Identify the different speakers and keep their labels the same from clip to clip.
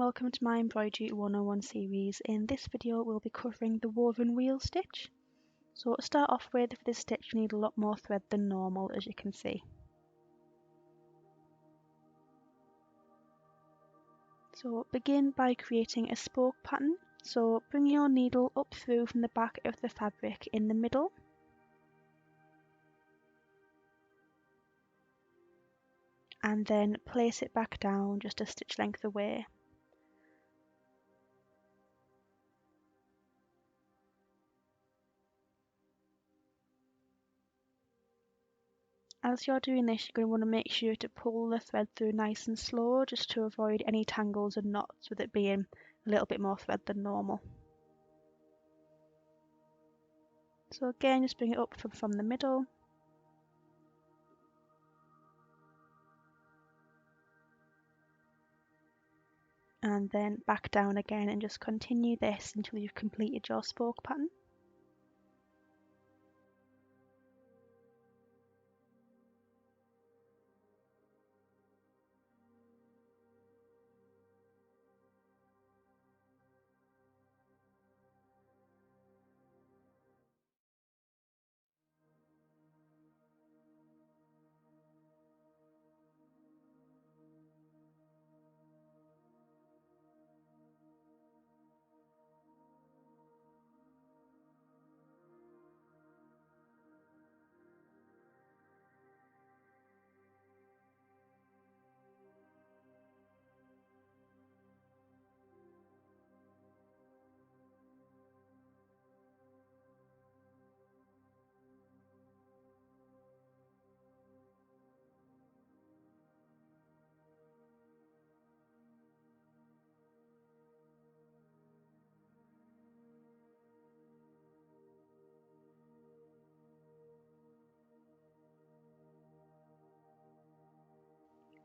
Speaker 1: welcome to my Embroidery 101 series. In this video we'll be covering the woven wheel stitch. So to start off with, for this stitch you need a lot more thread than normal, as you can see. So begin by creating a spoke pattern. So bring your needle up through from the back of the fabric in the middle. And then place it back down just a stitch length away. As you're doing this, you're going to want to make sure to pull the thread through nice and slow, just to avoid any tangles and knots, with it being a little bit more thread than normal. So again, just bring it up from the middle. And then back down again, and just continue this until you've completed your spoke pattern.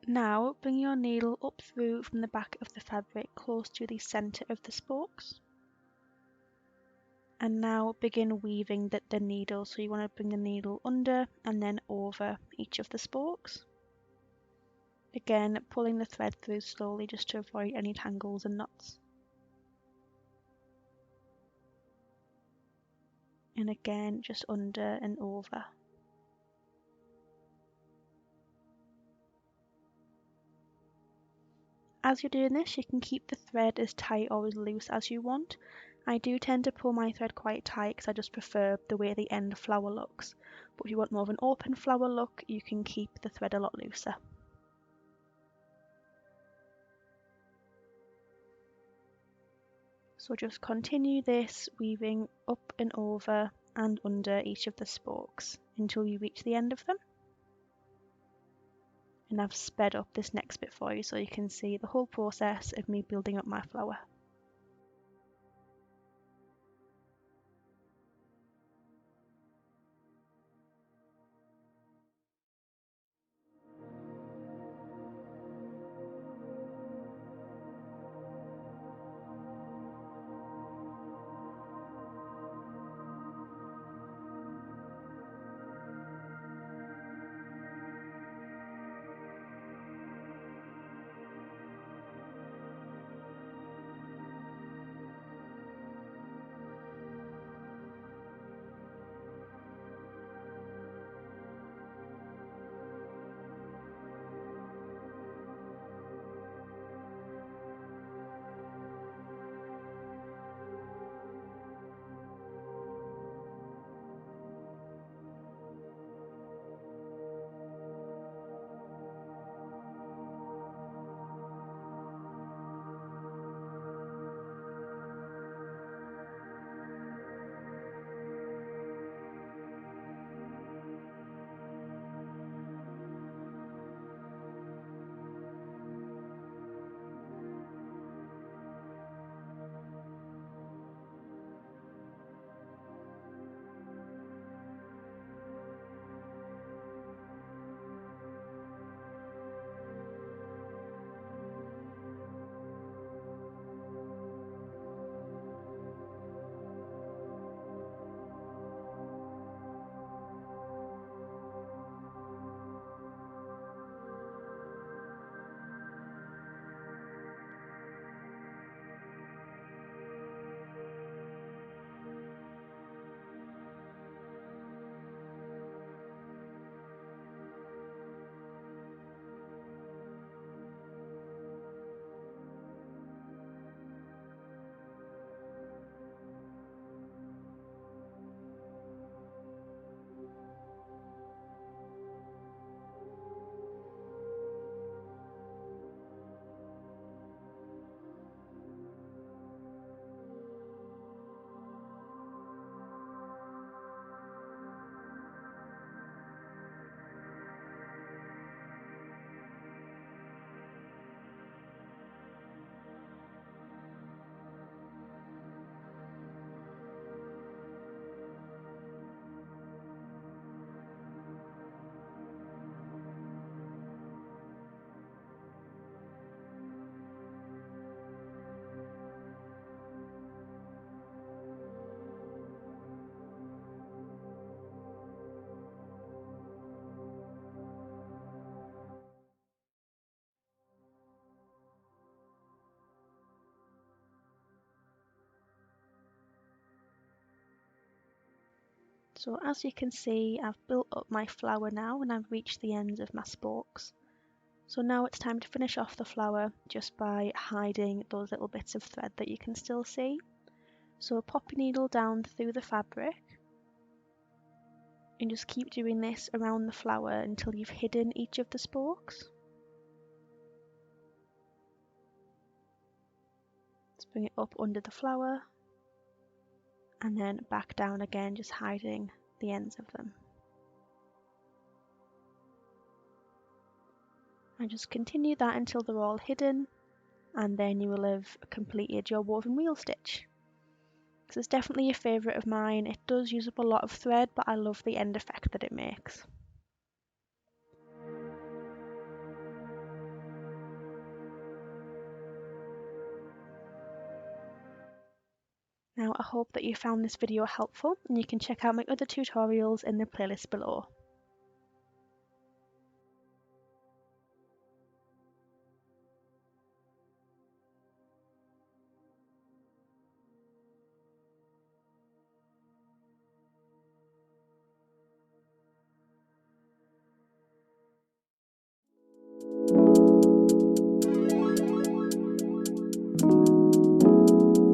Speaker 1: Now bring your needle up through from the back of the fabric close to the centre of the spokes. And now begin weaving the needle. So you want to bring the needle under and then over each of the spokes. Again, pulling the thread through slowly just to avoid any tangles and knots. And again, just under and over. As you're doing this, you can keep the thread as tight or as loose as you want. I do tend to pull my thread quite tight because I just prefer the way the end flower looks. But if you want more of an open flower look, you can keep the thread a lot looser. So just continue this, weaving up and over and under each of the spokes until you reach the end of them. And I've sped up this next bit for you so you can see the whole process of me building up my flower. So as you can see, I've built up my flower now and I've reached the ends of my spokes. So now it's time to finish off the flower just by hiding those little bits of thread that you can still see. So pop your needle down through the fabric and just keep doing this around the flower until you've hidden each of the spokes. Let's bring it up under the flower and then back down again, just hiding the ends of them. And just continue that until they're all hidden, and then you will have completed your woven wheel stitch. This is definitely a favourite of mine. It does use up a lot of thread, but I love the end effect that it makes. Now I hope that you found this video helpful, and you can check out my other tutorials in the playlist below.